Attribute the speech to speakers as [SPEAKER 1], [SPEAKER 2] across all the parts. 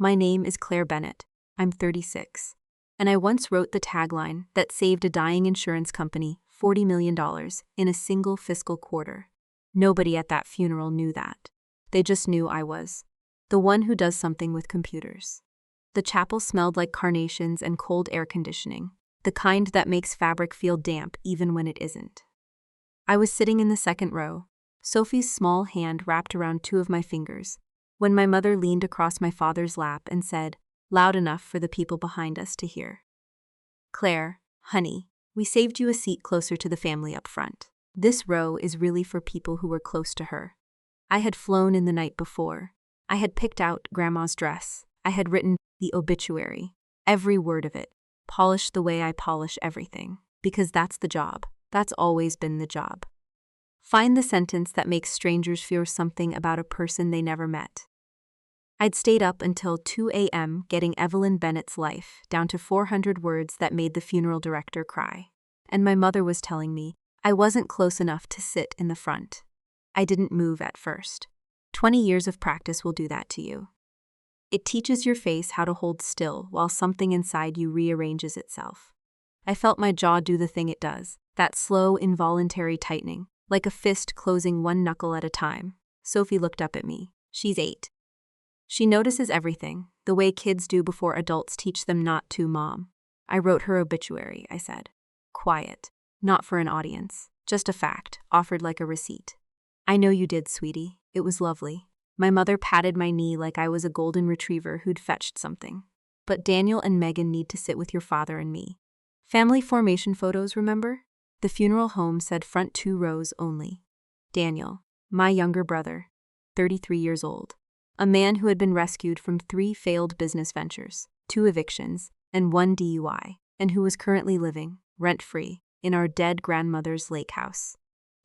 [SPEAKER 1] My name is Claire Bennett. I'm 36. And I once wrote the tagline that saved a dying insurance company $40 million in a single fiscal quarter. Nobody at that funeral knew that. They just knew I was the one who does something with computers. The chapel smelled like carnations and cold air conditioning, the kind that makes fabric feel damp even when it isn't. I was sitting in the second row, Sophie's small hand wrapped around two of my fingers, when my mother leaned across my father's lap and said, loud enough for the people behind us to hear, "Claire, honey, we saved you a seat closer to the family up front. This row is really for people who were close to her." I had flown in the night before. I had picked out Grandma's dress. I had written the obituary, every word of it, polished the way I polish everything, because that's the job. That's always been the job. Find the sentence that makes strangers feel something about a person they never met. I'd stayed up until 2 a.m. getting Evelyn Bennett's life down to 400 words that made the funeral director cry. And my mother was telling me I wasn't close enough to sit in the front. I didn't move at first. 20 years of practice will do that to you. It teaches your face how to hold still while something inside you rearranges itself. I felt my jaw do the thing it does, that slow, involuntary tightening, like a fist closing one knuckle at a time. Sophie looked up at me. She's 8. She notices everything, the way kids do before adults teach them not to, Mom. I wrote her obituary, I said. Quiet. Not for an audience. Just a fact, offered like a receipt. I know you did, sweetie. It was lovely. My mother patted my knee like I was a golden retriever who'd fetched something. But Daniel and Megan need to sit with your father and me. Family formation photos, remember? The funeral home said front 2 rows only. Daniel, my younger brother, 33 years old. A man who had been rescued from 3 failed business ventures, 2 evictions, and 1 DUI, and who was currently living, rent-free, in our dead grandmother's lake house.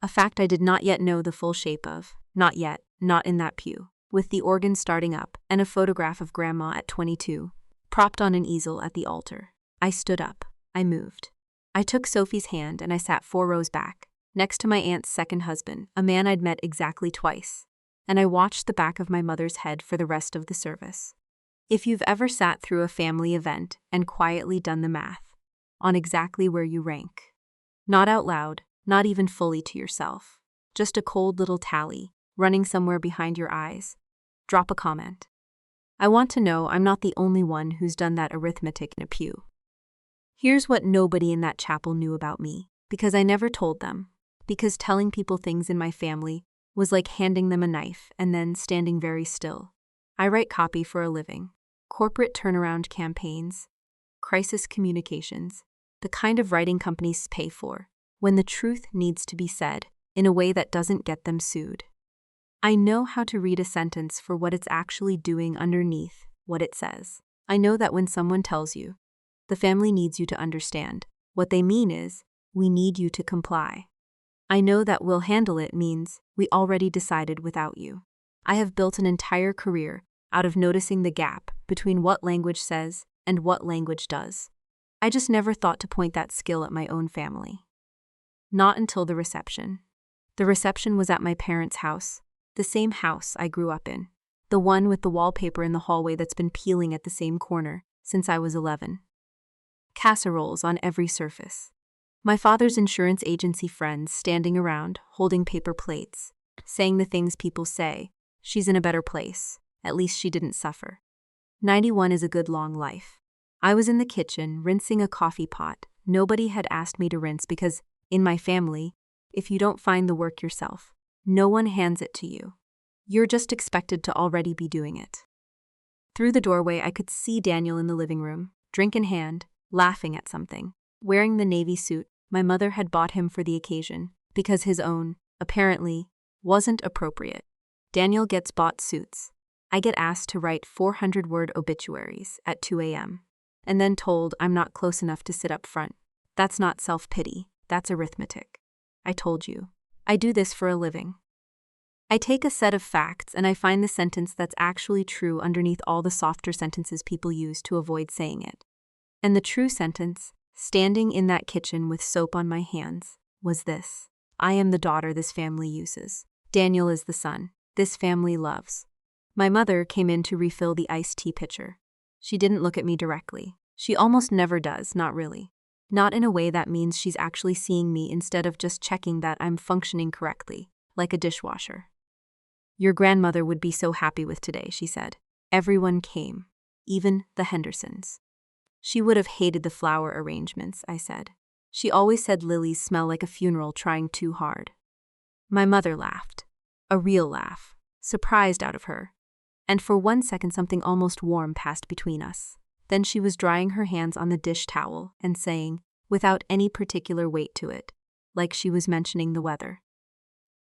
[SPEAKER 1] A fact I did not yet know the full shape of, not yet, not in that pew, with the organ starting up and a photograph of Grandma at 22, propped on an easel at the altar. I stood up. I moved. I took Sophie's hand and I sat 4 rows back, next to my aunt's second husband, a man I'd met exactly twice, and I watched the back of my mother's head for the rest of the service. If you've ever sat through a family event and quietly done the math on exactly where you rank, not out loud, not even fully to yourself, just a cold little tally running somewhere behind your eyes, drop a comment. I want to know I'm not the only one who's done that arithmetic in a pew. Here's what nobody in that chapel knew about me, because I never told them, because telling people things in my family was like handing them a knife and then standing very still. I write copy for a living. Corporate turnaround campaigns, crisis communications, the kind of writing companies pay for, when the truth needs to be said in a way that doesn't get them sued. I know how to read a sentence for what it's actually doing underneath what it says. I know that when someone tells you, the family needs you to understand, what they mean is, we need you to comply. I know that we'll handle it means we already decided without you. I have built an entire career out of noticing the gap between what language says and what language does. I just never thought to point that skill at my own family. Not until the reception. The reception was at my parents' house, the same house I grew up in, the one with the wallpaper in the hallway that's been peeling at the same corner since I was 11. Casseroles on every surface. My father's insurance agency friends standing around, holding paper plates, saying the things people say, she's in a better place, at least she didn't suffer. 91 is a good long life. I was in the kitchen, rinsing a coffee pot. Nobody had asked me to rinse because, in my family, if you don't find the work yourself, no one hands it to you. You're just expected to already be doing it. Through the doorway, I could see Daniel in the living room, drink in hand, laughing at something, wearing the navy suit my mother had bought him for the occasion, because his own, apparently, wasn't appropriate. Daniel gets bought suits. I get asked to write 400-word obituaries at 2 a.m., and then told I'm not close enough to sit up front. That's not self-pity, that's arithmetic. I told you. I do this for a living. I take a set of facts and I find the sentence that's actually true underneath all the softer sentences people use to avoid saying it. And the true sentence, standing in that kitchen with soap on my hands, was this. I am the daughter this family uses. Daniel is the son this family loves. My mother came in to refill the iced tea pitcher. She didn't look at me directly. She almost never does, not really. Not in a way that means she's actually seeing me instead of just checking that I'm functioning correctly, like a dishwasher. Your grandmother would be so happy with today, she said. Everyone came, even the Hendersons. She would have hated the flower arrangements, I said. She always said lilies smell like a funeral trying too hard. My mother laughed. A real laugh, surprised out of her. And for 1 second something almost warm passed between us. Then she was drying her hands on the dish towel and saying, without any particular weight to it, like she was mentioning the weather.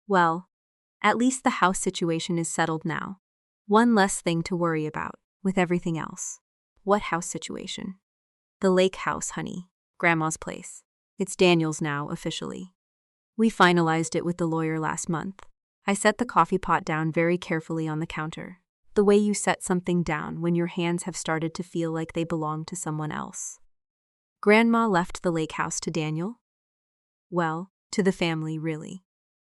[SPEAKER 1] Well, at least the house situation is settled now. One less thing to worry about, with everything else. What house situation? The lake house, honey. Grandma's place. It's Daniel's now, officially. We finalized it with the lawyer last month. I set the coffee pot down very carefully on the counter. The way you set something down when your hands have started to feel like they belong to someone else. Grandma left the lake house to Daniel? Well, to the family, really.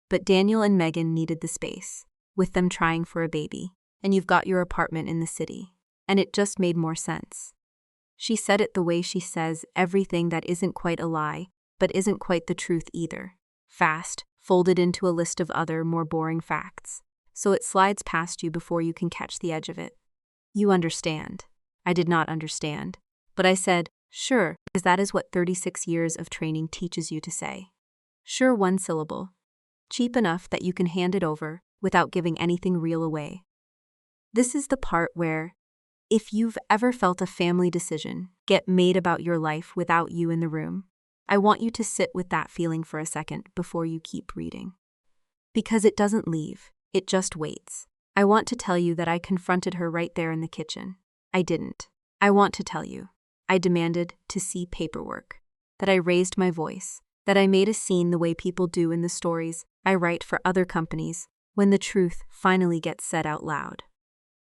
[SPEAKER 1] But Daniel and Megan needed the space, with them trying for a baby, and you've got your apartment in the city, and it just made more sense. She said it the way she says everything that isn't quite a lie, but isn't quite the truth either. Fast, folded into a list of other, more boring facts. So it slides past you before you can catch the edge of it. You understand. I did not understand. But I said, sure, because that is what 36 years of training teaches you to say. Sure, one syllable. Cheap enough that you can hand it over without giving anything real away. This is the part where, if you've ever felt a family decision get made about your life without you in the room, I want you to sit with that feeling for a second before you keep reading. Because it doesn't leave. It just waits. I want to tell you that I confronted her right there in the kitchen. I didn't. I want to tell you. I demanded to see paperwork. That I raised my voice. That I made a scene the way people do in the stories I write for other companies when the truth finally gets said out loud.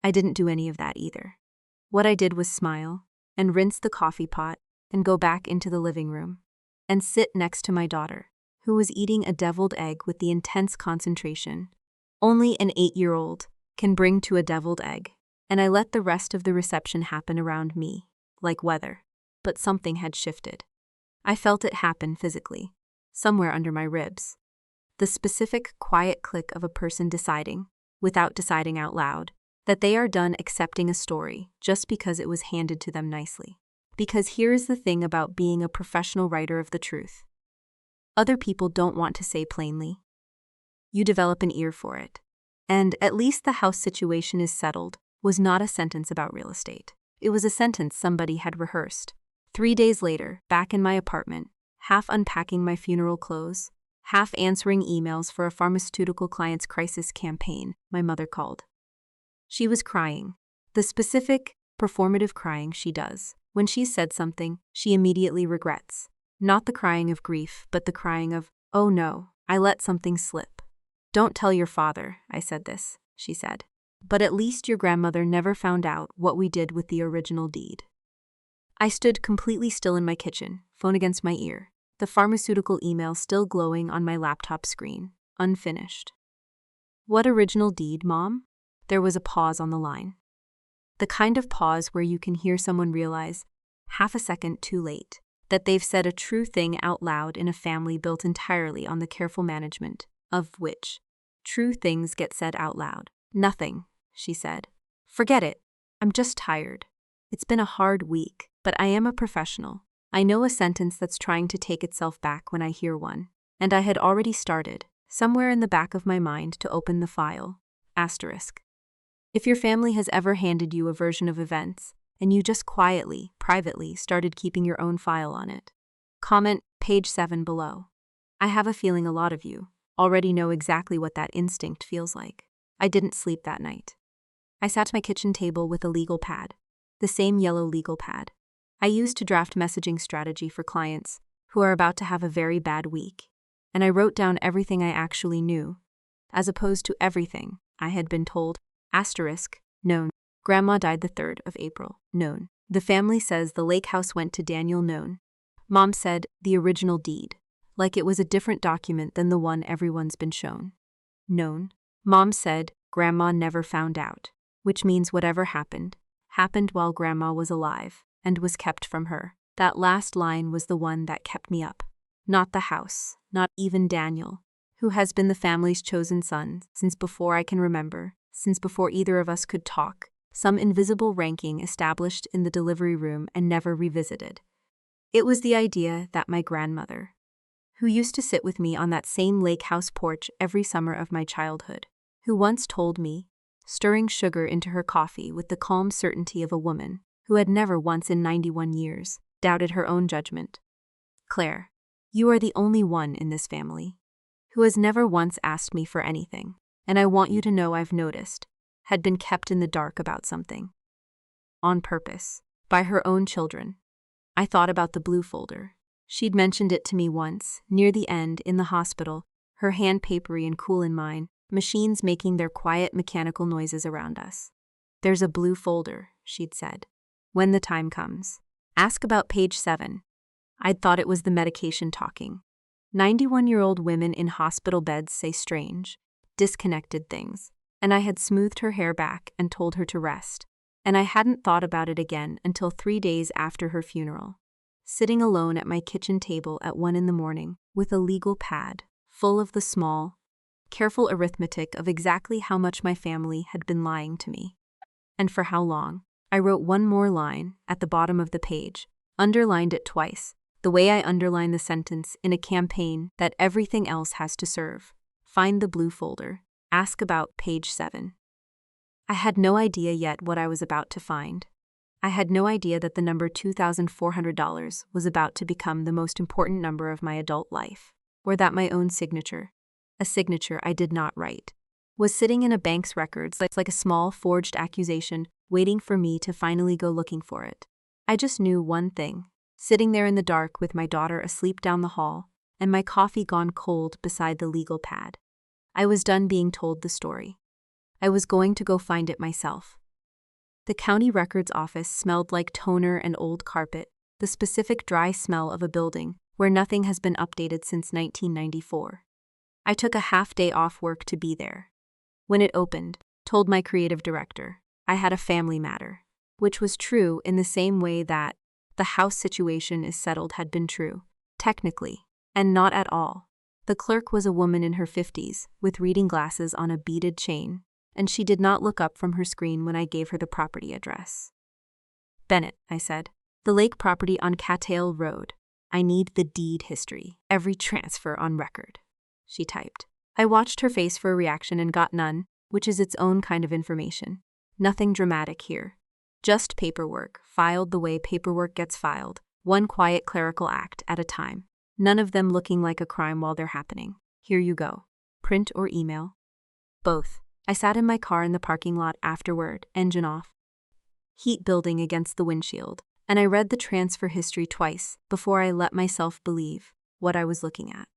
[SPEAKER 1] I didn't do any of that either. What I did was smile and rinse the coffee pot and go back into the living room and sit next to my daughter, who was eating a deviled egg with the intense concentration only an 8-year-old can bring to a deviled egg, and I let the rest of the reception happen around me, like weather. But something had shifted. I felt it happen physically, somewhere under my ribs. The specific, quiet click of a person deciding, without deciding out loud, that they are done accepting a story just because it was handed to them nicely. Because here is the thing about being a professional writer of the truth. Other people don't want to say plainly. You develop an ear for it. And at least the house situation is settled was not a sentence about real estate. It was a sentence somebody had rehearsed. 3 days later, back in my apartment, half unpacking my funeral clothes, half answering emails for a pharmaceutical client's crisis campaign, my mother called. She was crying. The specific, performative crying she does. When she's said something, she immediately regrets. Not the crying of grief, but the crying of, oh no, I let something slip. Don't tell your father I said this, she said. But at least your grandmother never found out what we did with the original deed. I stood completely still in my kitchen, phone against my ear, the pharmaceutical email still glowing on my laptop screen, unfinished. What original deed, Mom? There was a pause on the line. The kind of pause where you can hear someone realize, half a second too late, that they've said a true thing out loud in a family built entirely on the careful management of which true things get said out loud. Nothing, she said. Forget it. I'm just tired. It's been a hard week, but I am a professional. I know a sentence that's trying to take itself back when I hear one. And I had already started, somewhere in the back of my mind, to open the file. Asterisk. If your family has ever handed you a version of events, and you just quietly, privately started keeping your own file on it, comment page 7 below. I have a feeling a lot of you already know exactly what that instinct feels like. I didn't sleep that night. I sat at my kitchen table with a legal pad, the same yellow legal pad I used to draft messaging strategy for clients who are about to have a very bad week, and I wrote down everything I actually knew, as opposed to everything I had been told. Asterisk, known. Grandma died the 3rd of April, known. The family says the lake house went to Daniel, known. Mom said the original deed, like it was a different document than the one everyone's been shown. Known. Mom said Grandma never found out. which means whatever happened, happened while Grandma was alive and was kept from her. That last line was the one that kept me up. Not the house, not even Daniel, who has been the family's chosen son since before I can remember, since before either of us could talk, some invisible ranking established in the delivery room and never revisited. It was the idea that my grandmother, who used to sit with me on that same lake house porch every summer of my childhood, who once told me, stirring sugar into her coffee with the calm certainty of a woman who had never once in 91 years doubted her own judgment, "Claire, you are the only one in this family who has never once asked me for anything, and I want you to know I've noticed, had been kept in the dark about something. On purpose, by her own children." I thought about the blue folder. She'd mentioned it to me once, near the end, in the hospital, her hand papery and cool in mine, machines making their quiet mechanical noises around us. "There's a blue folder," she'd said. "When the time comes, ask about page 7. I'd thought it was the medication talking. 91-year-old women in hospital beds say strange, disconnected things, and I had smoothed her hair back and told her to rest. And I hadn't thought about it again until 3 days after her funeral, sitting alone at my kitchen table at 1 a.m. with a legal pad full of the small, careful arithmetic of exactly how much my family had been lying to me. And for how long. I wrote one more line at the bottom of the page, underlined it twice, the way I underline the sentence in a campaign that everything else has to serve. Find the blue folder. Ask about page 7. I had no idea yet what I was about to find. I had no idea that the number $2,400 was about to become the most important number of my adult life, or that my own signature, a signature I did not write, was sitting in a bank's records like a small forged accusation waiting for me to finally go looking for it. I just knew one thing, sitting there in the dark with my daughter asleep down the hall and my coffee gone cold beside the legal pad. I was done being told the story. I was going to go find it myself. The county records office smelled like toner and old carpet, the specific dry smell of a building where nothing has been updated since 1994. I took a half-day off work to be there. When it opened, told my creative director, I had a family matter, which was true in the same way that the house situation is settled had been true, technically, and not at all. The clerk was a woman in her 50s, with reading glasses on a beaded chain, and she did not look up from her screen when I gave her the property address. "Bennett," I said, "the lake property on Cattail Road. I need the deed history, every transfer on record." She typed. I watched her face for a reaction and got none, which is its own kind of information. Nothing dramatic here. Just paperwork, filed the way paperwork gets filed, one quiet clerical act at a time. None of them looking like a crime while they're happening. Here you go. Print or email? Both. I sat in my car in the parking lot afterward, engine off, heat building against the windshield, and I read the transfer history twice before I let myself believe what I was looking at.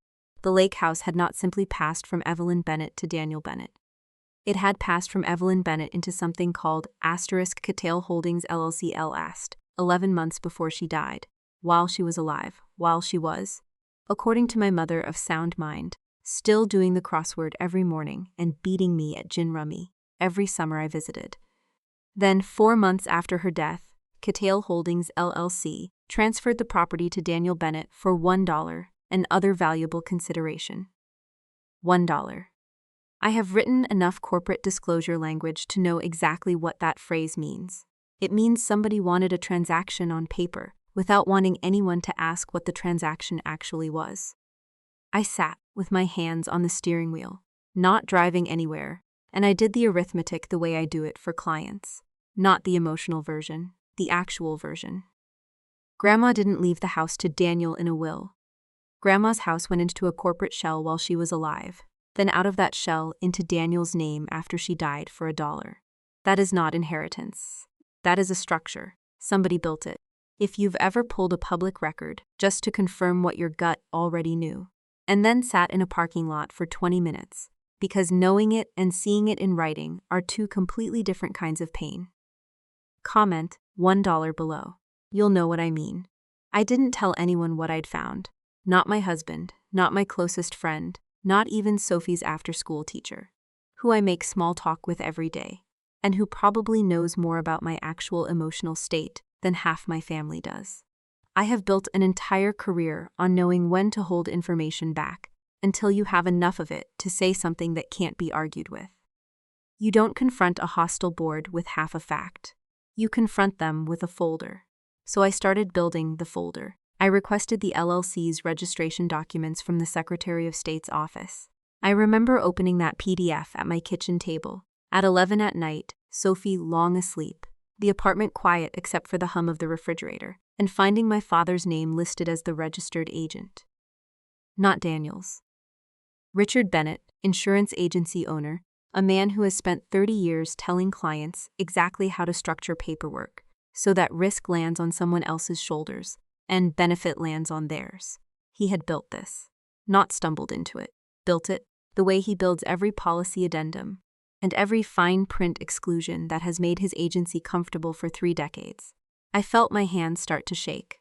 [SPEAKER 1] The lake house had not simply passed from Evelyn Bennett to Daniel Bennett. It had passed from Evelyn Bennett into something called Cattail Holdings LLC Last, 11 months before she died, while she was alive, while she was, according to my mother of sound mind, still doing the crossword every morning and beating me at gin rummy every summer I visited. Then, 4 months after her death, Cattail Holdings LLC transferred the property to Daniel Bennett for $1 and other valuable consideration. $1. I have written enough corporate disclosure language to know exactly what that phrase means. It means somebody wanted a transaction on paper without wanting anyone to ask what the transaction actually was. I sat with my hands on the steering wheel, not driving anywhere, and I did the arithmetic the way I do it for clients. Not the emotional version, the actual version. Grandma didn't leave the house to Daniel in a will. Grandma's house went into a corporate shell while she was alive, then out of that shell into Daniel's name after she died for $1. That is not inheritance. That is a structure. Somebody built it. If you've ever pulled a public record just to confirm what your gut already knew, and then sat in a parking lot for 20 minutes, because knowing it and seeing it in writing are two completely different kinds of pain. Comment $1 below. You'll know what I mean. I didn't tell anyone what I'd found. Not my husband, not my closest friend, not even Sophie's after-school teacher, who I make small talk with every day. and who probably knows more about my actual emotional state than half my family does. I have built an entire career on knowing when to hold information back until you have enough of it to say something that can't be argued with. You don't confront a hostile board with half a fact. You confront them with a folder. So I started building the folder. I requested the LLC's registration documents from the Secretary of State's office. I remember opening that PDF at my kitchen table. At 11 at night, Sophie long asleep, the apartment quiet except for the hum of the refrigerator, and finding my father's name listed as the registered agent. Not Daniel's. Richard Bennett, insurance agency owner, a man who has spent 30 years telling clients exactly how to structure paperwork so that risk lands on someone else's shoulders and benefit lands on theirs. He had built this, not stumbled into it, built it the way he builds every policy addendum and every fine print exclusion that has made his agency comfortable for 3 decades. I felt my hands start to shake,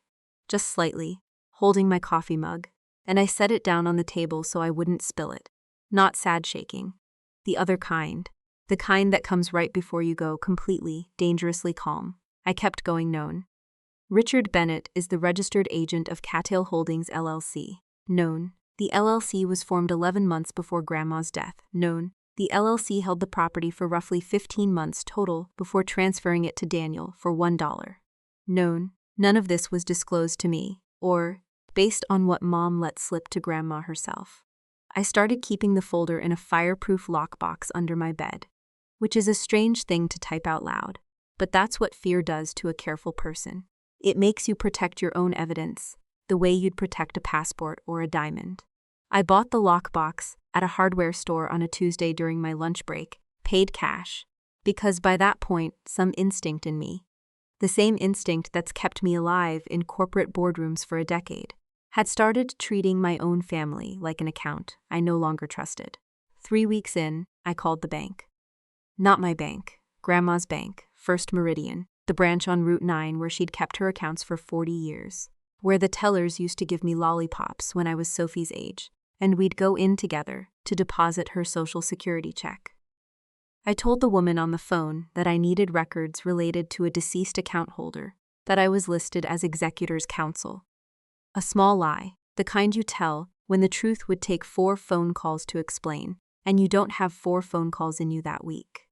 [SPEAKER 1] just slightly, holding my coffee mug, and I set it down on the table so I wouldn't spill it. Not sad shaking. The other kind. The kind that comes right before you go completely, dangerously calm. I kept going known. Richard Bennett is the registered agent of Cattail Holdings LLC. Known. The LLC was formed 11 months before Grandma's death. Known. The LLC held the property for roughly 15 months total before transferring it to Daniel for $1. Known. None of this was disclosed to me, or based on what Mom let slip to Grandma herself. I started keeping the folder in a fireproof lockbox under my bed, which is a strange thing to type out loud, but that's what fear does to a careful person. It makes you protect your own evidence, the way you'd protect a passport or a diamond. I bought the lockbox at a hardware store on a Tuesday during my lunch break, paid cash, because by that point, some instinct in me, the same instinct that's kept me alive in corporate boardrooms for a decade, had started treating my own family like an account I no longer trusted. 3 weeks in, I called the bank. Not my bank, Grandma's bank, First Meridian, the branch on Route 9 where she'd kept her accounts for 40 years, where the tellers used to give me lollipops when I was Sophie's age, and we'd go in together to deposit her Social Security check. I told the woman on the phone that I needed records related to a deceased account holder, that I was listed as executor's counsel. A small lie, the kind you tell when the truth would take 4 phone calls to explain, and you don't have 4 phone calls in you that week.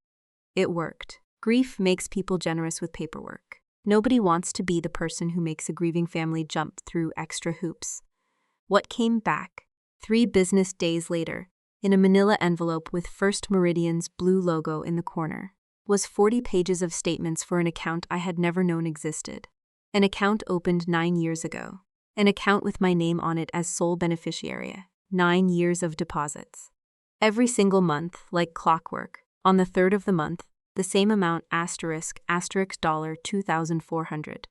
[SPEAKER 1] It worked. Grief makes people generous with paperwork. Nobody wants to be the person who makes a grieving family jump through extra hoops. What came back, 3 business days later, in a manila envelope with First Meridian's blue logo in the corner, was 40 pages of statements for an account I had never known existed. An account opened 9 years ago. An account with my name on it as sole beneficiary. 9 years of deposits. Every single month, like clockwork, on the 3rd of the month, the same amount asterisk $2,400.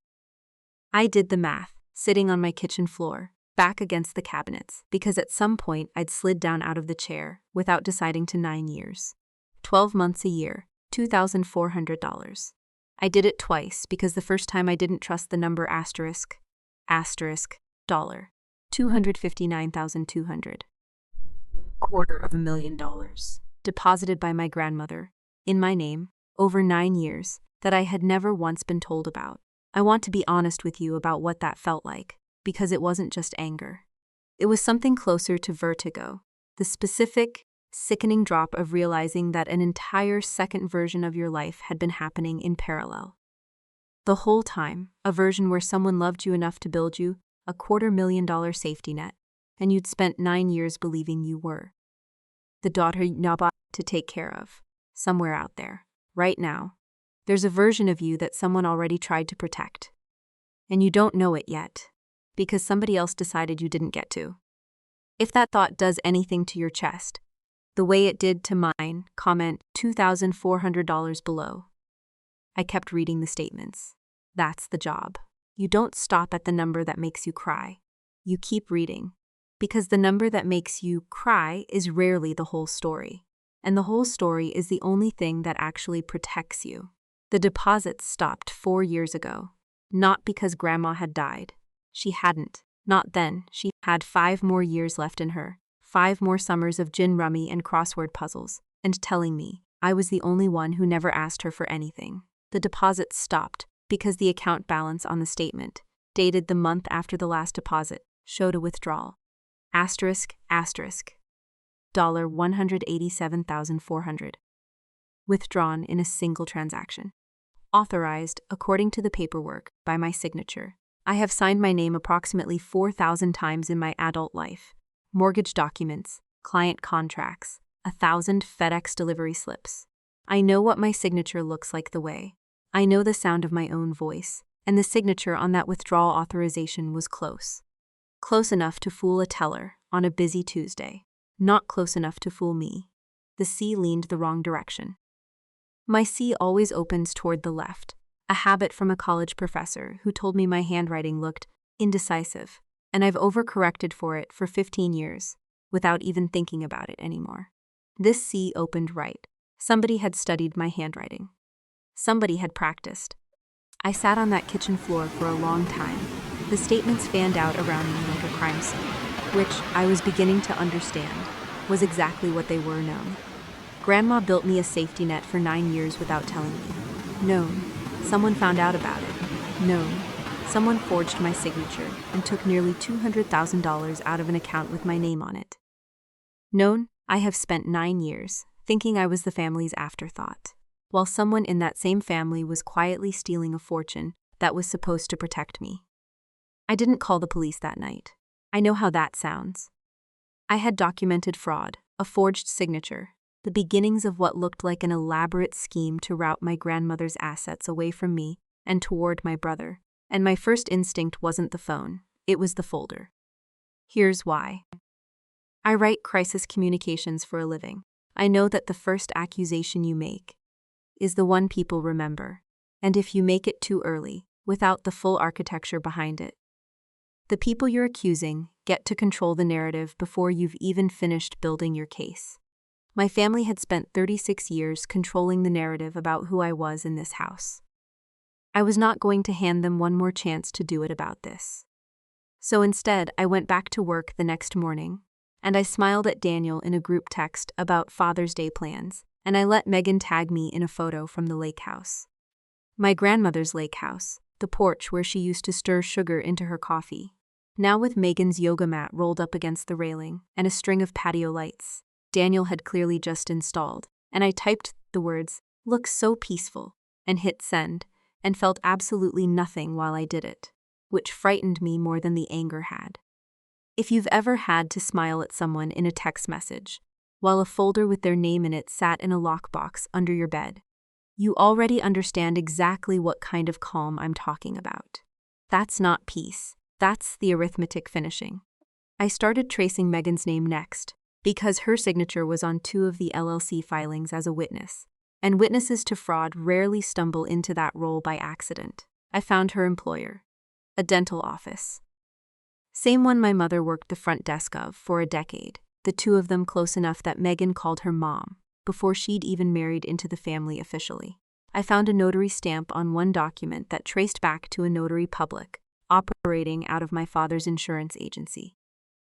[SPEAKER 1] I did the math, sitting on my kitchen floor, back against the cabinets, because at some point I'd slid down out of the chair without deciding to 9 years. 12 months a year, $2,400. I did it twice because the first time I didn't trust the number asterisk $, $259,200. $250,000. Deposited by my grandmother, in my name, over 9 years, that I had never once been told about. I want to be honest with you about what that felt like, because it wasn't just anger. It was something closer to vertigo, the specific, sickening drop of realizing that an entire second version of your life had been happening in parallel. The whole time, a version where someone loved you enough to build you a $250,000 safety net, and you'd spent 9 years believing you were. The daughter you'd to take care of, somewhere out there, right now. There's a version of you that someone already tried to protect. And you don't know it yet, because somebody else decided you didn't get to. If that thought does anything to your chest, the way it did to mine, comment $2,400 below. I kept reading the statements. That's the job. You don't stop at the number that makes you cry. You keep reading. Because the number that makes you cry is rarely the whole story. And the whole story is the only thing that actually protects you. The deposits stopped 4 years ago. Not because Grandma had died. She hadn't. Not then. She had 5 more years left in her. 5 more summers of gin rummy and crossword puzzles. And telling me I was the only one who never asked her for anything. The deposits stopped because the account balance on the statement, dated the month after the last deposit, showed a withdrawal. Asterisk, asterisk. $187,400. Withdrawn in a single transaction. Authorized, according to the paperwork, by my signature. I have signed my name approximately 4,000 times in my adult life. Mortgage documents, client contracts, 1,000 FedEx delivery slips. I know what my signature looks like the way. I know the sound of my own voice, and the signature on that withdrawal authorization was close. Close enough to fool a teller on a busy Tuesday. Not close enough to fool me. The C leaned the wrong direction. My C always opens toward the left, a habit from a college professor who told me my handwriting looked indecisive, and I've overcorrected for it for 15 years, without even thinking about it anymore. This C opened right. Somebody had studied my handwriting. Somebody had practiced. I sat on that kitchen floor for a long time. The statements fanned out around me like a crime scene, which, I was beginning to understand, was exactly what they were known. Grandma built me a safety net for 9 years without telling me. Known. Someone found out about it. Known. Someone forged my signature and took nearly $200,000 out of an account with my name on it. Known. I have spent 9 years thinking I was the family's afterthought, while someone in that same family was quietly stealing a fortune that was supposed to protect me. I didn't call the police that night. I know how that sounds. I had documented fraud, a forged signature, the beginnings of what looked like an elaborate scheme to route my grandmother's assets away from me and toward my brother, and my first instinct wasn't the phone, it was the folder. Here's why. I write crisis communications for a living. I know that the first accusation you make is the one people remember, and if you make it too early, without the full architecture behind it, the people you're accusing get to control the narrative before you've even finished building your case. My family had spent 36 years controlling the narrative about who I was in this house. I was not going to hand them one more chance to do it about this. So instead, I went back to work the next morning, and I smiled at Daniel in a group text about Father's Day plans, and I let Megan tag me in a photo from the lake house. My grandmother's lake house, the porch where she used to stir sugar into her coffee. Now with Megan's yoga mat rolled up against the railing and a string of patio lights Daniel had clearly just installed, and I typed the words, "Looks so peaceful," and hit send, and felt absolutely nothing while I did it, which frightened me more than the anger had. If you've ever had to smile at someone in a text message, while a folder with their name in it sat in a lockbox under your bed, you already understand exactly what kind of calm I'm talking about. That's not peace, that's the arithmetic finishing. I started tracing Megan's name next, because her signature was on 2 of the LLC filings as a witness, and witnesses to fraud rarely stumble into that role by accident. I found her employer, a dental office. Same one my mother worked the front desk of for a decade, the 2 of them close enough that Megan called her mom, before she'd even married into the family officially. I found a notary stamp on one document that traced back to a notary public, operating out of my father's insurance agency.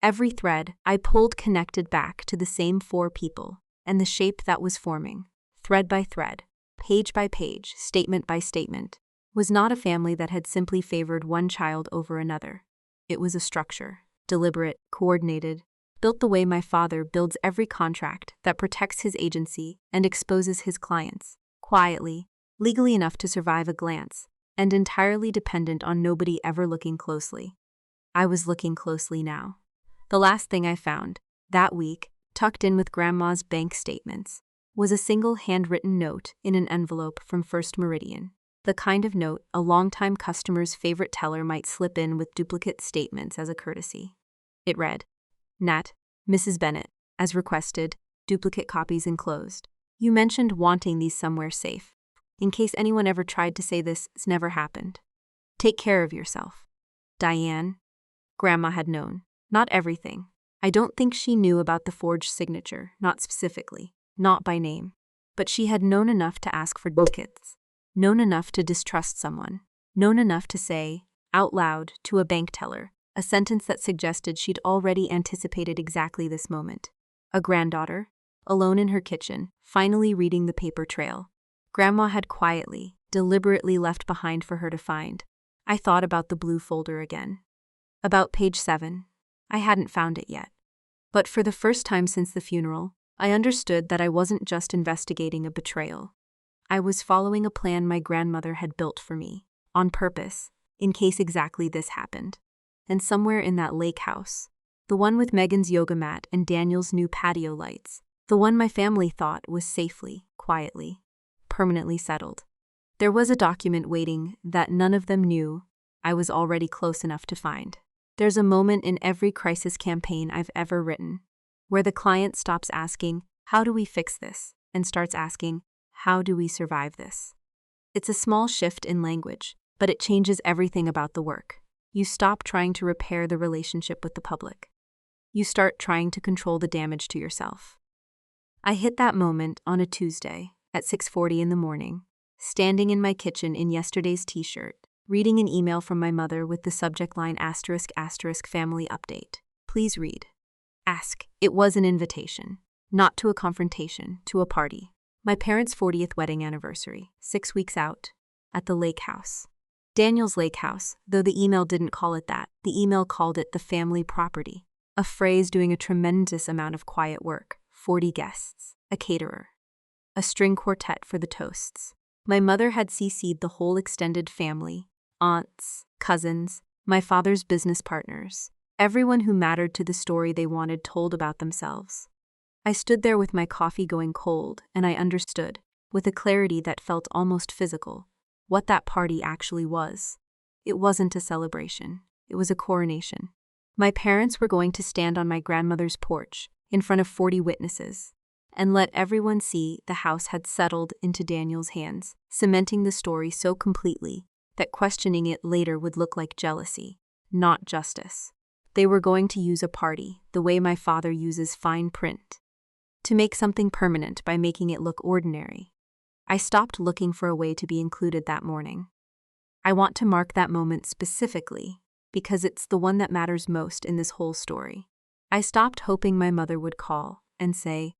[SPEAKER 1] Every thread I pulled connected back to the same 4 people, and the shape that was forming, thread by thread, page by page, statement by statement, was not a family that had simply favored one child over another. It was a structure, deliberate, coordinated, built the way my father builds every contract that protects his agency and exposes his clients, quietly, legally enough to survive a glance, and entirely dependent on nobody ever looking closely. I was looking closely now. The last thing I found, that week, tucked in with Grandma's bank statements, was a single handwritten note in an envelope from First Meridian, the kind of note a longtime customer's favorite teller might slip in with duplicate statements as a courtesy. It read, "Nat, Mrs. Bennett, as requested, duplicate copies enclosed. You mentioned wanting these somewhere safe. In case anyone ever tried to say this, it's never happened. Take care of yourself. Diane." Grandma had known. Not everything. I don't think she knew about the forged signature, not specifically, not by name. But she had known enough to ask for duplicates, known enough to distrust someone, known enough to say, out loud, to a bank teller, a sentence that suggested she'd already anticipated exactly this moment. A granddaughter, alone in her kitchen, finally reading the paper trail Grandma had quietly, deliberately left behind for her to find. I thought about the blue folder again. About page 7. I hadn't found it yet. But for the first time since the funeral, I understood that I wasn't just investigating a betrayal. I was following a plan my grandmother had built for me, on purpose, in case exactly this happened. And somewhere in that lake house, the one with Megan's yoga mat and Daniel's new patio lights, the one my family thought was safely, quietly, permanently settled, there was a document waiting that none of them knew I was already close enough to find. There's a moment in every crisis campaign I've ever written where the client stops asking, "How do we fix this?" and starts asking, "How do we survive this?" It's a small shift in language, but it changes everything about the work. You stop trying to repair the relationship with the public. You start trying to control the damage to yourself. I hit that moment on a Tuesday at 6:40 in the morning, standing in my kitchen in yesterday's t-shirt, reading an email from my mother with the subject line *** family update. Please read. Ask. It was an invitation, not to a confrontation, to a party. My parents' 40th wedding anniversary, 6 weeks out, at the lake house. Daniel's lake house, though the email didn't call it that, the email called it the family property, a phrase doing a tremendous amount of quiet work, 40 guests, a caterer, a string quartet for the toasts. My mother had CC'd the whole extended family, aunts, cousins, my father's business partners, everyone who mattered to the story they wanted told about themselves. I stood there with my coffee going cold, and I understood, with a clarity that felt almost physical, what that party actually was. It wasn't a celebration. It was a coronation. My parents were going to stand on my grandmother's porch, in front of 40 witnesses, and let everyone see the house had settled into Daniel's hands, cementing the story so completely that questioning it later would look like jealousy, not justice. They were going to use a party, the way my father uses fine print, to make something permanent by making it look ordinary. I stopped looking for a way to be included that morning. I want to mark that moment specifically because it's the one that matters most in this whole story. I stopped hoping my mother would call and say,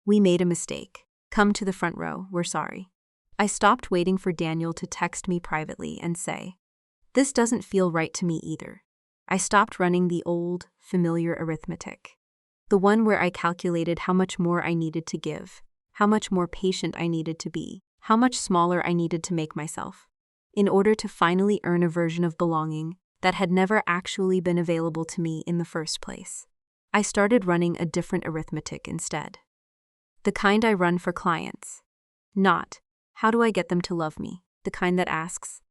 [SPEAKER 1] "We made a mistake. Come to the front row, we're sorry." I stopped waiting for Daniel to text me privately and say, "This doesn't feel right to me either." I stopped running the old, familiar arithmetic. The one where I calculated how much more I needed to give, how much more patient I needed to be, how much smaller I needed to make myself, in order to finally earn a version of belonging that had never actually been available to me in the first place. I started running a different arithmetic instead. The kind I run for clients. Not, how do I get them to love me? The kind that asks,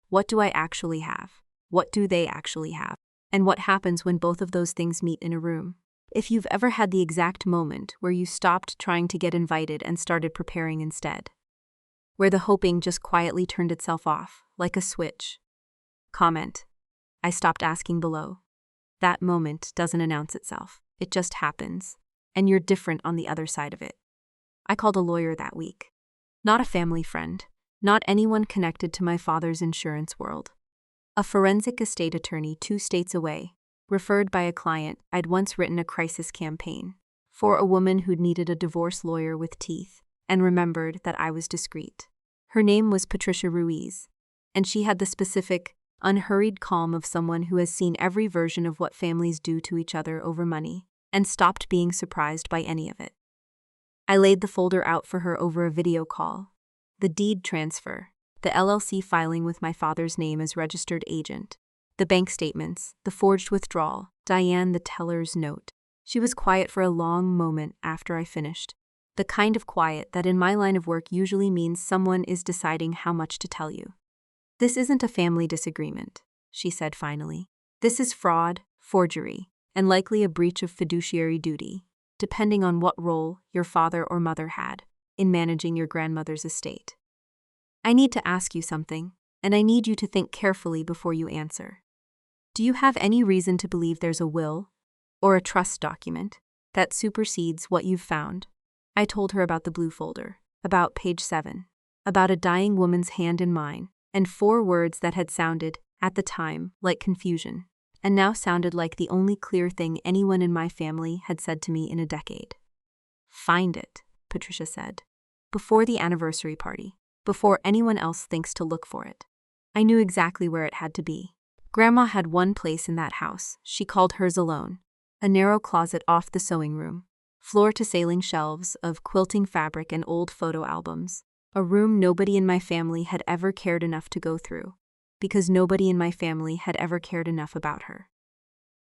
[SPEAKER 1] what do I actually have? What do they actually have? And what happens when both of those things meet in a room? If you've ever had the exact moment where you stopped trying to get invited and started preparing instead. Where the hoping just quietly turned itself off, like a switch. Comment. I stopped asking below. That moment doesn't announce itself. It just happens. And you're different on the other side of it. I called a lawyer that week. Not a family friend. Not anyone connected to my father's insurance world. A forensic estate attorney 2 states away, referred by a client I'd once written a crisis campaign for a woman who'd needed a divorce lawyer with teeth and remembered that I was discreet. Her name was Patricia Ruiz, and she had the specific, unhurried calm of someone who has seen every version of what families do to each other over money and stopped being surprised by any of it. I laid the folder out for her over a video call. The deed transfer, the LLC filing with my father's name as registered agent, the bank statements, the forged withdrawal, Diane the teller's note. She was quiet for a long moment after I finished. The kind of quiet that in my line of work usually means someone is deciding how much to tell you. "This isn't a family disagreement," she said finally. "This is fraud, forgery, and likely a breach of fiduciary duty, depending on what role your father or mother had in managing your grandmother's estate. I need to ask you something, and I need you to think carefully before you answer. Do you have any reason to believe there's a will or a trust document that supersedes what you've found?" I told her about the blue folder, about page 7, about a dying woman's hand in mine, and 4 words that had sounded, at the time, like confusion, and now sounded like the only clear thing anyone in my family had said to me in a decade. Find it, Patricia said. Before the anniversary party. Before anyone else thinks to look for it. I knew exactly where it had to be. Grandma had one place in that house. She called hers alone. A narrow closet off the sewing room. Floor-to-ceiling shelves of quilting fabric and old photo albums. A room nobody in my family had ever cared enough to go through. Because nobody in my family had ever cared enough about her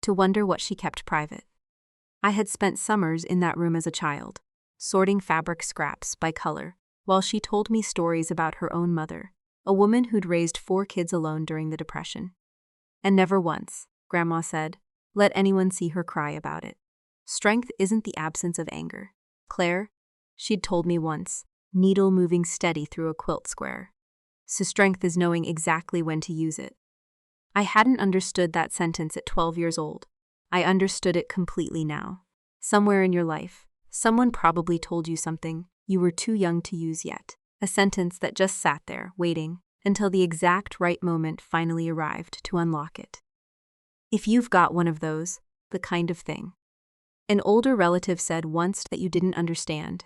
[SPEAKER 1] to wonder what she kept private. I had spent summers in that room as a child, sorting fabric scraps by color, while she told me stories about her own mother, a woman who'd raised 4 kids alone during the Depression. And never once, Grandma said, let anyone see her cry about it. Strength isn't the absence of anger. Claire, she'd told me once, needle moving steady through a quilt square. So strength is knowing exactly when to use it. I hadn't understood that sentence at 12 years old. I understood it completely now. Somewhere in your life, someone probably told you something you were too young to use yet. A sentence that just sat there, waiting, until the exact right moment finally arrived to unlock it. If you've got one of those, the kind of thing an older relative said once that you didn't understand,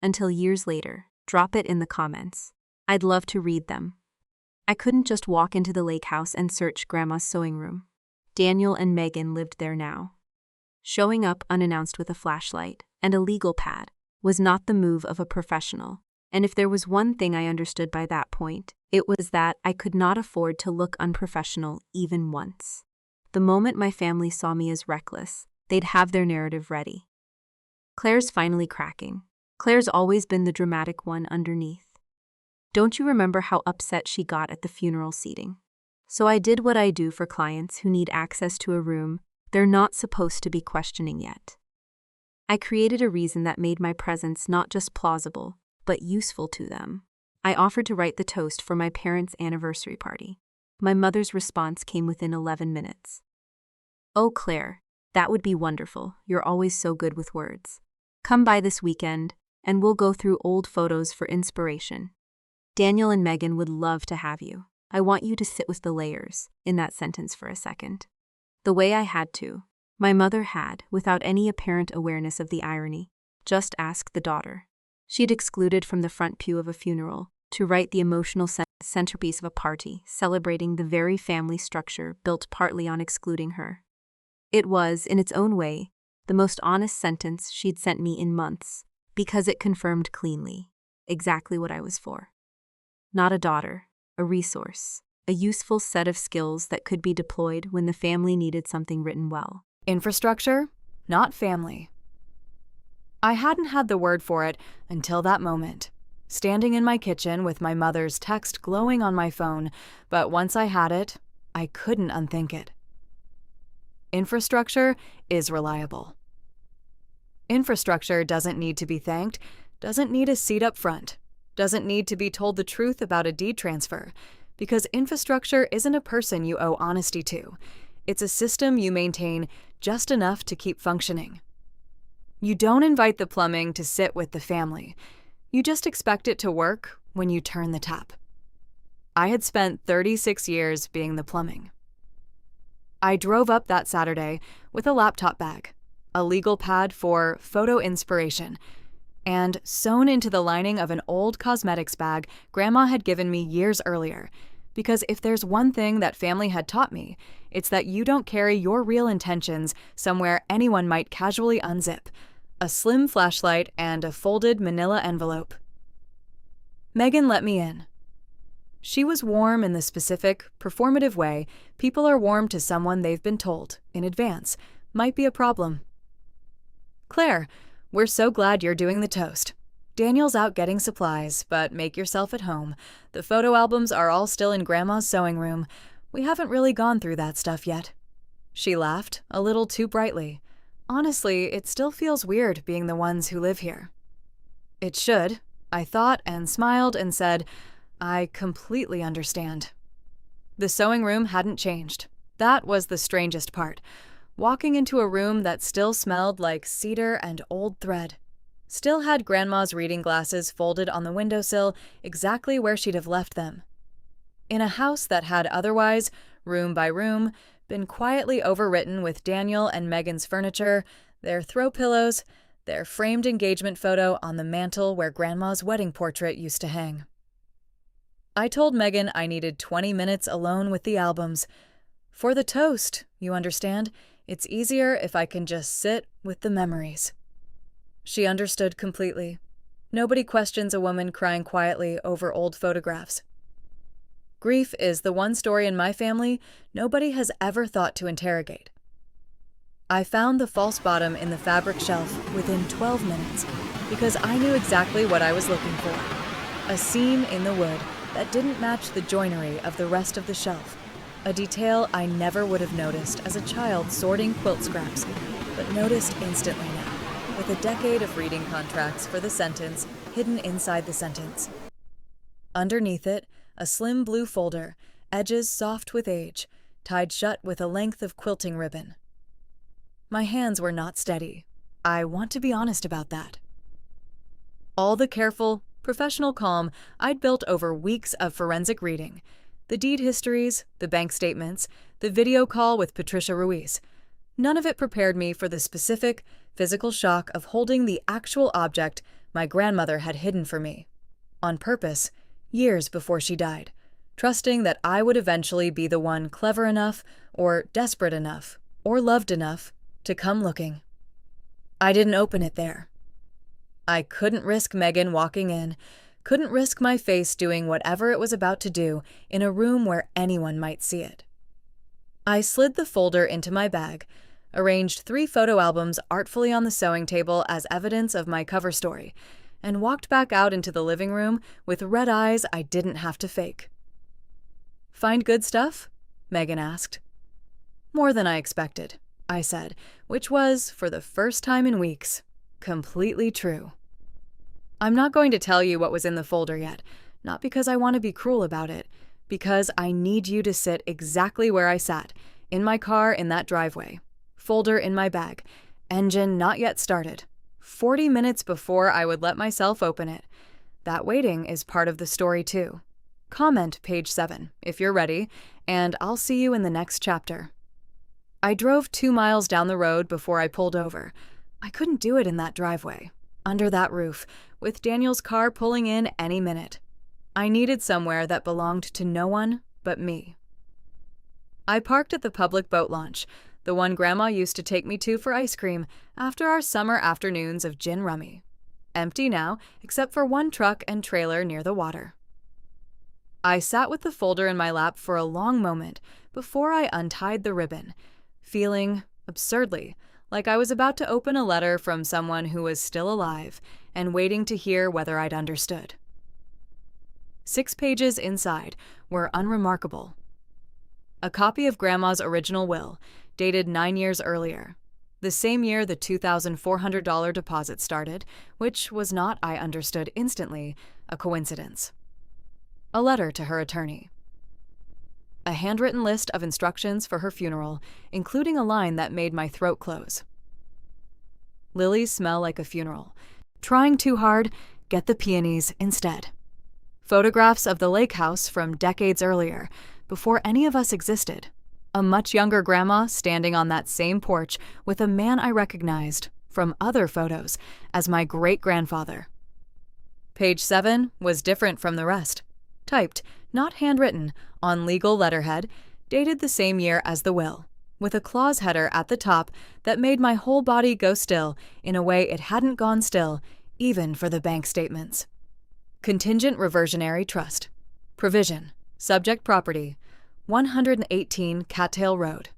[SPEAKER 1] until years later, drop it in the comments. I'd love to read them. I couldn't just walk into the lake house and search Grandma's sewing room. Daniel and Megan lived there now. Showing up unannounced with a flashlight and a legal pad was not the move of a professional, and if there was one thing I understood by that point, it was that I could not afford to look unprofessional even once. The moment my family saw me as reckless, they'd have their narrative ready. Claire's finally cracking. Claire's always been the dramatic one underneath. Don't you remember how upset she got at the funeral seating? So I did what I do for clients who need access to a room they're not supposed to be questioning yet. I created a reason that made my presence not just plausible, but useful to them. I offered to write the toast for my parents' anniversary party. My mother's response came within 11 minutes. Oh, Claire, that would be wonderful. You're always so good with words. Come by this weekend, and we'll go through old photos for inspiration. Daniel and Megan would love to have you. I want you to sit with the layers in that sentence for a second. The way I had to. My mother had, without any apparent awareness of the irony, just asked the daughter she'd excluded from the front pew of a funeral to write the emotional centerpiece of a party celebrating the very family structure built partly on excluding her. It was, in its own way, the most honest sentence she'd sent me in months, because it confirmed cleanly exactly what I was for. Not a daughter, a resource, a useful set of skills that could be deployed when the family needed something written well.
[SPEAKER 2] Infrastructure, not family. I hadn't had the word for it until that moment, standing in my kitchen with my mother's text glowing on my phone, but once I had it, I couldn't unthink it. Infrastructure is reliable. Infrastructure doesn't need to be thanked, doesn't need a seat up front, doesn't need to be told the truth about a deed transfer, because infrastructure isn't a person you owe honesty to. It's a system you maintain just enough to keep functioning. You don't invite the plumbing to sit with the family. You just expect it to work when you turn the tap. I had spent 36 years being the plumbing. I drove up that Saturday with a laptop bag, a legal pad for photo inspiration, and sewn into the lining of an old cosmetics bag Grandma had given me years earlier. Because if there's one thing that family had taught me, it's that you don't carry your real intentions somewhere anyone might casually unzip. A slim flashlight and a folded manila envelope. Megan let me in. She was warm in the specific, performative way people are warm to someone they've been told, in advance, might be a problem. Claire, we're so glad you're doing the toast. Daniel's out getting supplies, but make yourself at home. The photo albums are all still in Grandma's sewing room. We haven't really gone through that stuff yet. She laughed, a little too brightly. Honestly, it still feels weird being the ones who live here. It should, I thought, and smiled and said, I completely understand. The sewing room hadn't changed. That was the strangest part. Walking into a room that still smelled like cedar and old thread. Still had Grandma's reading glasses folded on the windowsill exactly where she'd have left them. In a house that had otherwise, room by room, been quietly overwritten with Daniel and Megan's furniture, their throw pillows, their framed engagement photo on the mantel where Grandma's wedding portrait used to hang. I told Megan I needed 20 minutes alone with the albums. For the toast, you understand, it's easier if I can just sit with the memories. She understood completely. Nobody questions a woman crying quietly over old photographs. Grief is the one story in my family nobody has ever thought to interrogate. I found the false bottom in the fabric shelf within 12 minutes because I knew exactly what I was looking for. A seam in the wood that didn't match the joinery of the rest of the shelf, a detail I never would have noticed as a child sorting quilt scraps, but noticed instantly now, with a decade of reading contracts for the sentence hidden inside the sentence. Underneath it, a slim blue folder, edges soft with age, tied shut with a length of quilting ribbon. My hands were not steady. I want to be honest about that. All the careful, professional calm I'd built over weeks of forensic reading, the deed histories, the bank statements, the video call with Patricia Ruiz, none of it prepared me for the specific, physical shock of holding the actual object my grandmother had hidden for me, on purpose, years before she died, trusting that I would eventually be the one clever enough, or desperate enough, or loved enough to come looking. I didn't open it there. I couldn't risk Megan walking in, couldn't risk my face doing whatever it was about to do in a room where anyone might see it. I slid the folder into my bag, arranged 3 photo albums artfully on the sewing table as evidence of my cover story, and walked back out into the living room with red eyes I didn't have to fake. "Find good stuff?" Megan asked. "More than I expected," I said, which was, for the first time in weeks, completely true. "I'm not going to tell you what was in the folder yet, not because I want to be cruel about it, because I need you to sit exactly where I sat, in my car in that driveway, folder in my bag, engine not yet started, 40 minutes before I would let myself open it. That waiting is part of the story too. Comment page 7 if you're ready, and I'll see you in the next chapter." I drove 2 miles down the road before I pulled over. I couldn't do it in that driveway, under that roof, with Daniel's car pulling in any minute. I needed somewhere that belonged to no one but me. I parked at the public boat launch, the one Grandma used to take me to for ice cream after our summer afternoons of gin rummy. Empty now, except for one truck and trailer near the water. I sat with the folder in my lap for a long moment before I untied the ribbon, feeling, absurdly, like I was about to open a letter from someone who was still alive and waiting to hear whether I'd understood. 6 pages inside were unremarkable. A copy of Grandma's original will, dated 9 years earlier, the same year the $2,400 deposit started, which was not, I understood instantly, a coincidence. A letter to her attorney. A handwritten list of instructions for her funeral, including a line that made my throat close. "Lilies smell like a funeral. Trying too hard, get the peonies instead." Photographs of the lake house from decades earlier, before any of us existed. A much younger Grandma standing on that same porch with a man I recognized, from other photos, as my great-grandfather. Page 7 was different from the rest. Typed, not handwritten, on legal letterhead, dated the same year as the will, with a clause header at the top that made my whole body go still in a way it hadn't gone still, even for the bank statements. Contingent Reversionary Trust. Provision. Subject Property. 118 Cattail Road.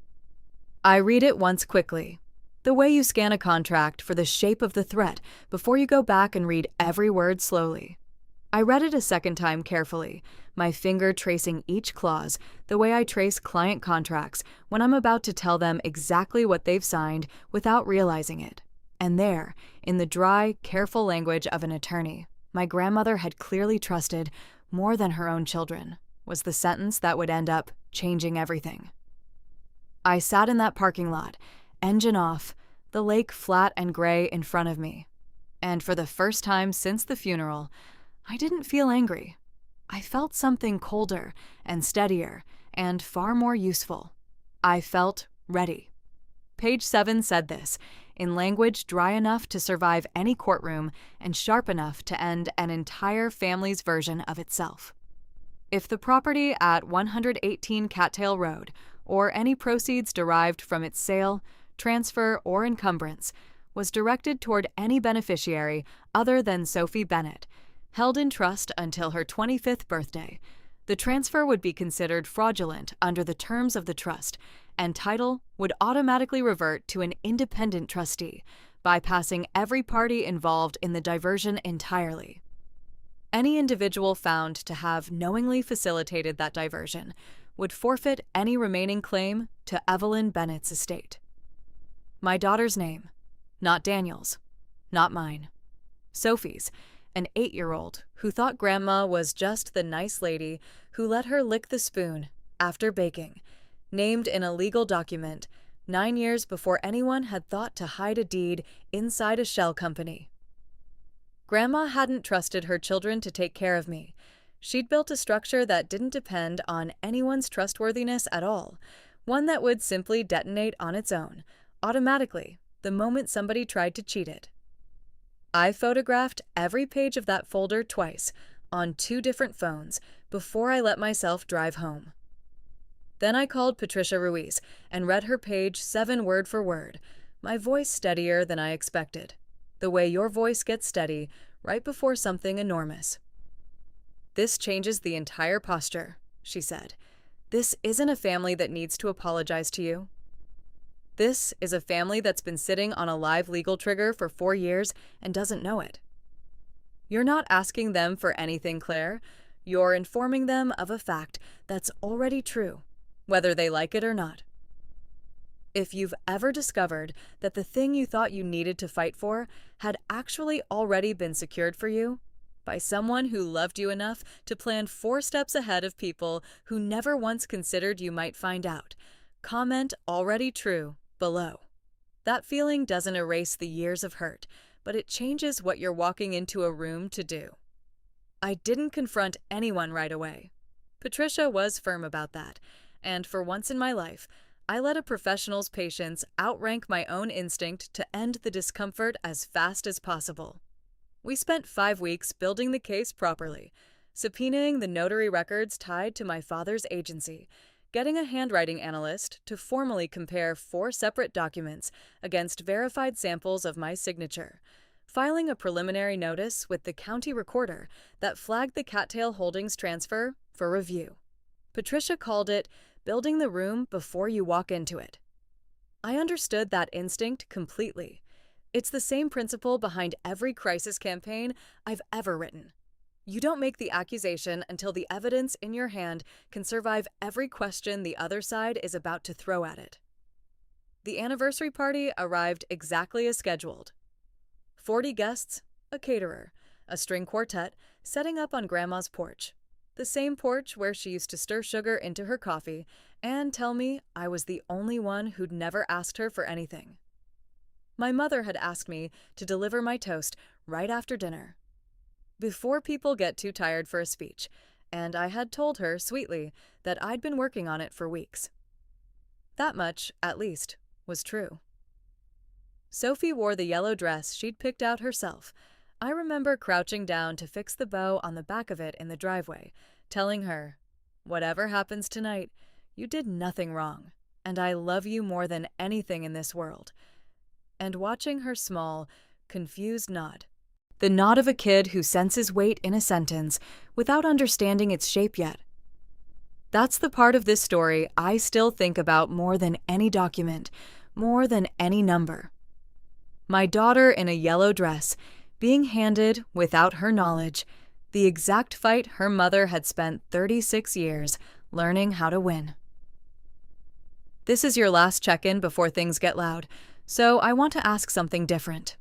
[SPEAKER 2] I read it once quickly. The way you scan a contract for the shape of the threat before you go back and read every word slowly. I read it a second time carefully, my finger tracing each clause the way I trace client contracts when I'm about to tell them exactly what they've signed without realizing it. And there, in the dry, careful language of an attorney, my grandmother had clearly trusted, more than her own children, was the sentence that would end up changing everything. I sat in that parking lot, engine off, the lake flat and gray in front of me. And for the first time since the funeral, I didn't feel angry. I felt something colder and steadier and far more useful. I felt ready. Page 7 said this, in language dry enough to survive any courtroom and sharp enough to end an entire family's version of itself. If the property at 118 Cattail Road, or any proceeds derived from its sale, transfer, or encumbrance, was directed toward any beneficiary other than Sophie Bennett, held in trust until her 25th birthday, the transfer would be considered fraudulent under the terms of the trust, and title would automatically revert to an independent trustee, bypassing every party involved in the diversion entirely. Any individual found to have knowingly facilitated that diversion would forfeit any remaining claim to Evelyn Bennett's estate. My daughter's name, not Daniel's, not mine. Sophie's, an 8-year-old who thought Grandma was just the nice lady who let her lick the spoon after baking, named in a legal document 9 years before anyone had thought to hide a deed inside a shell company. Grandma hadn't trusted her children to take care of me. She'd built a structure that didn't depend on anyone's trustworthiness at all, one that would simply detonate on its own, automatically, the moment somebody tried to cheat it. I photographed every page of that folder twice, on 2 different phones, before I let myself drive home. Then I called Patricia Ruiz and read her page 7 word for word, my voice steadier than I expected, the way your voice gets steady right before something enormous. "This changes the entire posture," she said. "This isn't a family that needs to apologize to you. This is a family that's been sitting on a live legal trigger for 4 years and doesn't know it. You're not asking them for anything, Claire. You're informing them of a fact that's already true, whether they like it or not. If you've ever discovered that the thing you thought you needed to fight for had actually already been secured for you by someone who loved you enough to plan 4 steps ahead of people who never once considered you might find out, comment already true below. That feeling doesn't erase the years of hurt, but it changes what you're walking into a room to do." I didn't confront anyone right away. Patricia was firm about that, and for once in my life, I let a professional's patience outrank my own instinct to end the discomfort as fast as possible. We spent 5 weeks building the case properly, subpoenaing the notary records tied to my father's agency, getting a handwriting analyst to formally compare 4 separate documents against verified samples of my signature, filing a preliminary notice with the county recorder that flagged the Cattail Holdings transfer for review. Patricia called it building the room before you walk into it. I understood that instinct completely. It's the same principle behind every crisis campaign I've ever written. You don't make the accusation until the evidence in your hand can survive every question the other side is about to throw at it. The anniversary party arrived exactly as scheduled. 40 guests, a caterer, a string quartet, setting up on Grandma's porch. The same porch where she used to stir sugar into her coffee and tell me I was the only one who'd never asked her for anything. My mother had asked me to deliver my toast right after dinner, before people get too tired for a speech, and I had told her sweetly that I'd been working on it for weeks. That much, at least, was true. Sophie wore the yellow dress she'd picked out herself. I remember crouching down to fix the bow on the back of it in the driveway, telling her, "Whatever happens tonight, you did nothing wrong, and I love you more than anything in this world," and watching her small, confused nod. The nod of a kid who senses weight in a sentence without understanding its shape yet. That's the part of this story I still think about more than any document, more than any number. My daughter in a yellow dress, being handed, without her knowledge, the exact fight her mother had spent 36 years learning how to win. This is your last check-in before things get loud, so I want to ask something different.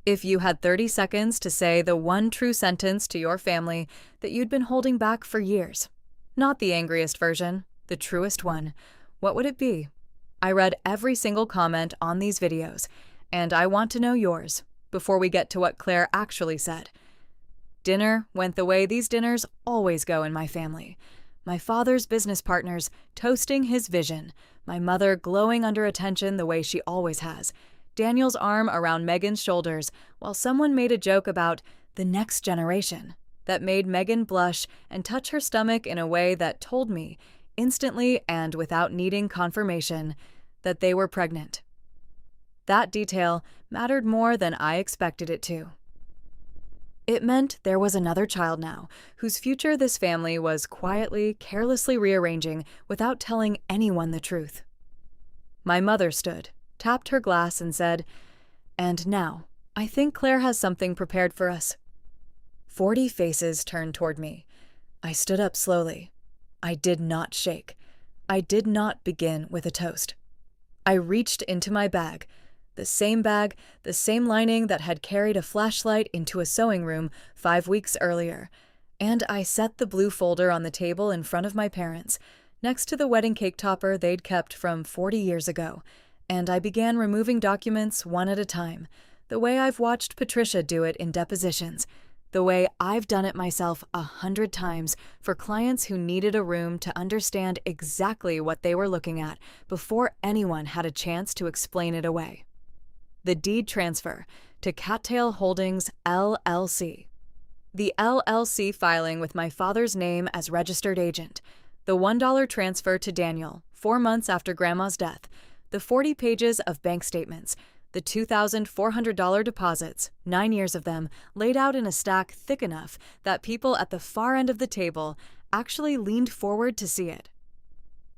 [SPEAKER 2] If you had 30 seconds to say the one true sentence to your family that you'd been holding back for years, not the angriest version, the truest one, what would it be? I read every single comment on these videos, and I want to know yours before we get to what Claire actually said. Dinner went the way these dinners always go in my family. My father's business partners toasting his vision, my mother glowing under attention the way she always has, Daniel's arm around Megan's shoulders while someone made a joke about the next generation that made Megan blush and touch her stomach in a way that told me, instantly and without needing confirmation, that they were pregnant. That detail mattered more than I expected it to. It meant there was another child now, whose future this family was quietly, carelessly rearranging without telling anyone the truth. My mother stood, tapped her glass, and said, "And now, I think Claire has something prepared for us." 40 faces turned toward me. I stood up slowly. I did not shake. I did not begin with a toast. I reached into my bag, the same lining that had carried a flashlight into a sewing room 5 weeks earlier, and I set the blue folder on the table in front of my parents, next to the wedding cake topper they'd kept from 40 years ago, and I began removing documents one at a time, the way I've watched Patricia do it in depositions, the way I've done it myself 100 times for clients who needed a room to understand exactly what they were looking at before anyone had a chance to explain it away. The deed transfer to Cattail Holdings, LLC. The LLC filing with my father's name as registered agent. The $1 transfer to Daniel 4 months after Grandma's death. The 40 pages of bank statements. The $2,400 deposits, 9 years of them, laid out in a stack thick enough that people at the far end of the table actually leaned forward to see it.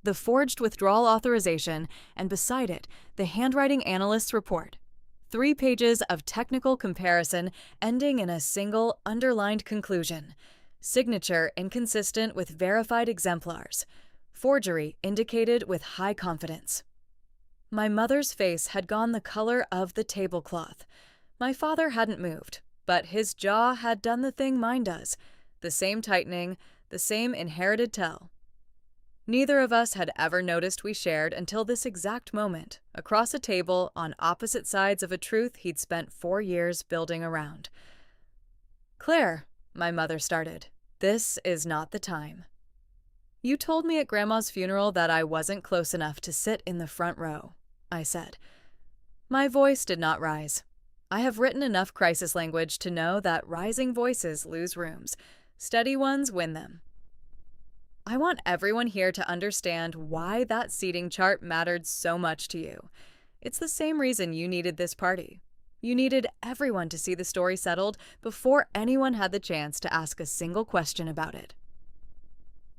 [SPEAKER 2] The forged withdrawal authorization, and beside it, the handwriting analyst's report. 3 pages of technical comparison ending in a single underlined conclusion. Signature inconsistent with verified exemplars. Forgery indicated with high confidence. My mother's face had gone the color of the tablecloth. My father hadn't moved, but his jaw had done the thing mine does, the same tightening, the same inherited tell. Neither of us had ever noticed we shared until this exact moment, across a table on opposite sides of a truth he'd spent 4 years building around. "Claire," my mother started, "this is not the time. You told me at Grandma's funeral that I wasn't close enough to sit in the front row," I said. My voice did not rise. I have written enough crisis language to know that rising voices lose rooms. Steady ones win them. I want everyone here to understand why that seating chart mattered so much to you. It's the same reason you needed this party. You needed everyone to see the story settled before anyone had the chance to ask a single question about it.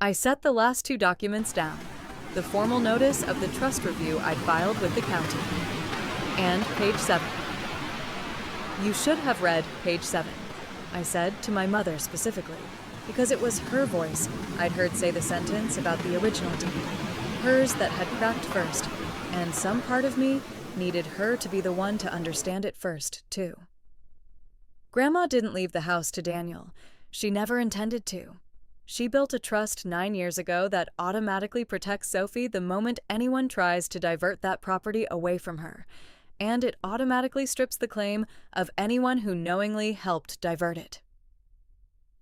[SPEAKER 2] I set the last 2 documents down, the formal notice of the trust review I'd filed with the county, and page 7. "You should have read page 7, I said to my mother specifically, because it was her voice I'd heard say the sentence about the original deed, hers that had cracked first, and some part of me needed her to be the one to understand it first, too. Grandma didn't leave the house to Daniel. She never intended to. She built a trust 9 years ago that automatically protects Sophie the moment anyone tries to divert that property away from her, and it automatically strips the claim of anyone who knowingly helped divert it.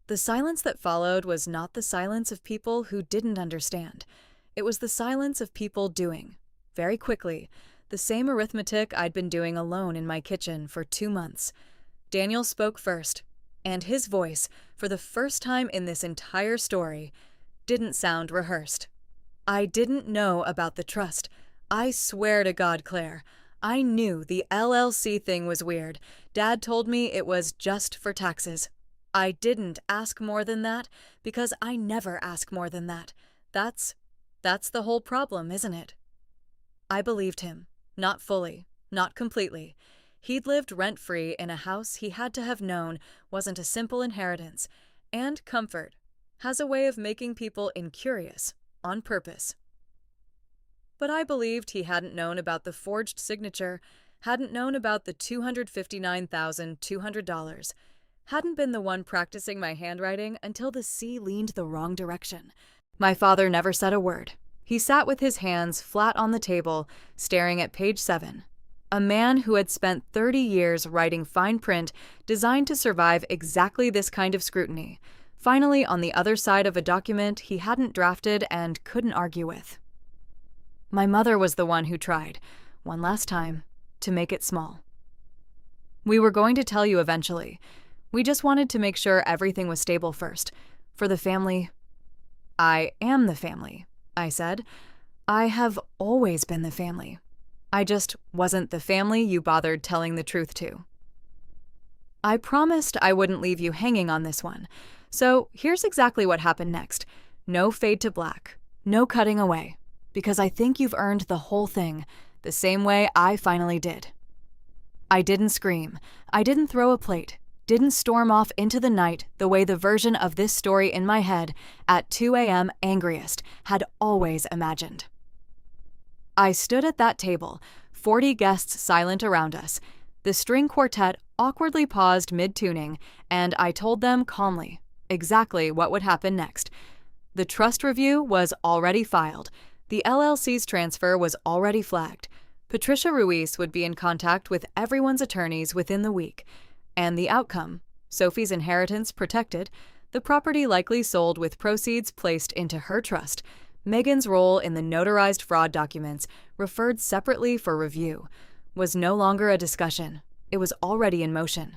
[SPEAKER 2] The silence that followed was not the silence of people who didn't understand. It was the silence of people doing, very quickly, the same arithmetic I'd been doing alone in my kitchen for 2 months. Daniel spoke first, and his voice, for the first time in this entire story, didn't sound rehearsed. "I didn't know about the trust. I swear to God, Claire, I knew the LLC thing was weird. Dad told me it was just for taxes. I didn't ask more than that because I never ask more than that. That's the whole problem, isn't it?" I believed him. Not fully, not completely. He'd lived rent-free in a house he had to have known wasn't a simple inheritance, and comfort has a way of making people incurious, on purpose. But I believed he hadn't known about the forged signature, hadn't known about the $259,200, hadn't been the one practicing my handwriting until the sea leaned the wrong direction. My father never said a word. He sat with his hands flat on the table, staring at page 7. A man who had spent 30 years writing fine print designed to survive exactly this kind of scrutiny, finally on the other side of a document he hadn't drafted and couldn't argue with. My mother was the one who tried, one last time, to make it small. We were going to tell you eventually. We just wanted to make sure everything was stable first. For the family. I am the family, I said. I have always been the family. I just wasn't the family you bothered telling the truth to. I promised I wouldn't leave you hanging on this one. So here's exactly what happened next. No fade to black. No cutting away. Because I think you've earned the whole thing, the same way I finally did. I didn't scream. I didn't throw a plate. Didn't storm off into the night the way the version of this story in my head at 2 a.m. angriest had always imagined. I stood at that table, 40 guests silent around us. The string quartet awkwardly paused mid-tuning, and I told them calmly exactly what would happen next. The trust review was already filed. The LLC's transfer was already flagged. Patricia Ruiz would be in contact with everyone's attorneys within the week. And the outcome, Sophie's inheritance protected, the property likely sold with proceeds placed into her trust, Megan's role in the notarized fraud documents, referred separately for review, was no longer a discussion. It was already in motion.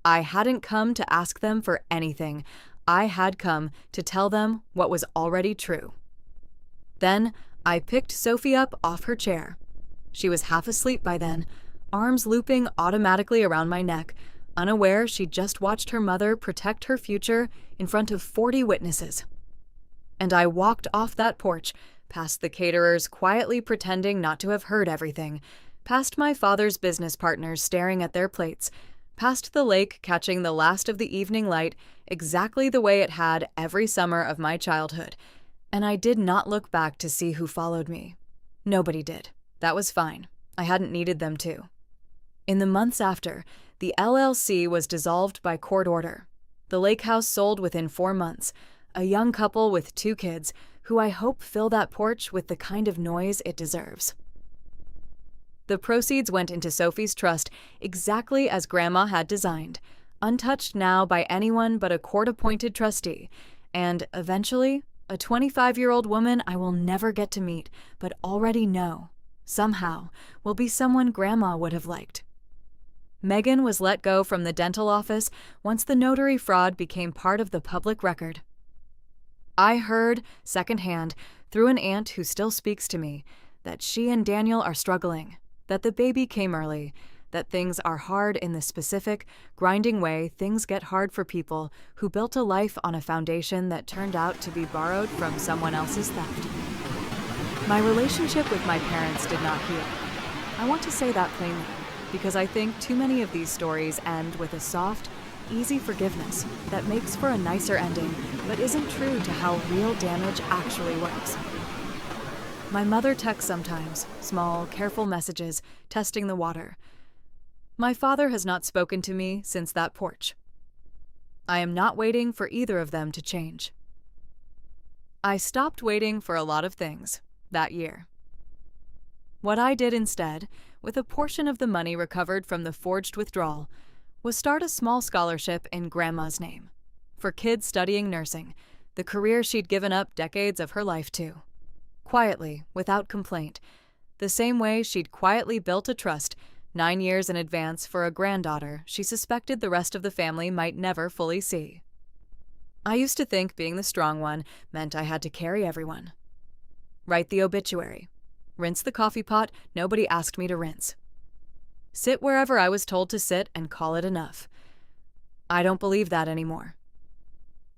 [SPEAKER 2] I hadn't come to ask them for anything. I had come to tell them what was already true. Then I picked Sophie up off her chair. She was half asleep by then, arms looping automatically around my neck, unaware she'd just watched her mother protect her future in front of 40 witnesses. And I walked off that porch, past the caterers quietly pretending not to have heard everything, past my father's business partners staring at their plates, past the lake catching the last of the evening light exactly the way it had every summer of my childhood, and I did not look back to see who followed me. Nobody did. That was fine. I hadn't needed them to. In the months after, the LLC was dissolved by court order. The lake house sold within 4 months. A young couple with 2 kids, who I hope fill that porch with the kind of noise it deserves. The proceeds went into Sophie's trust exactly as Grandma had designed, untouched now by anyone but a court-appointed trustee, and, eventually, a 25-year-old woman I will never get to meet, but already know, somehow, will be someone Grandma would have liked. Megan was let go from the dental office once the notary fraud became part of the public record. I heard, secondhand, through an aunt who still speaks to me, that she and Daniel are struggling, that the baby came early, that things are hard in the specific, grinding way things get hard for people who built a life on a foundation that turned out to be borrowed from someone else's theft. My relationship with my parents did not heal. I want to say that plainly, because I think too many of these stories end with a soft, easy forgiveness that makes for a nicer ending, but isn't true to how real damage actually works. My mother texts sometimes, small, careful messages, testing the water. My father has not spoken to me since that porch. I am not waiting for either of them to change. I stopped waiting for a lot of things that year. What I did instead, with a portion of the money recovered from the forged withdrawal, was start a small scholarship in Grandma's name for kids studying nursing, the career she'd given up decades of her life to. Quietly, without complaint, the same way she'd quietly built a trust 9 years in advance for a granddaughter she suspected the rest of the family might never fully see. I used to think being the strong one meant I had to carry everyone. Write the obituary. Rinse the coffee pot nobody asked me to rinse. Sit wherever I was told to sit and call it enough. I don't believe that anymore.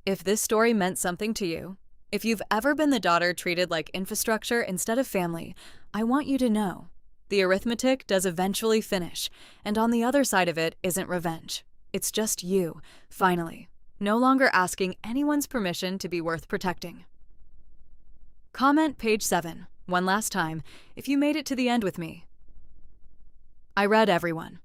[SPEAKER 2] If this story meant something to you, if you've ever been the daughter treated like infrastructure instead of family, I want you to know. The arithmetic does eventually finish, and on the other side of it isn't revenge. It's just you, finally, no longer asking anyone's permission to be worth protecting. Comment page 7, one last time, if you made it to the end with me. I read everyone.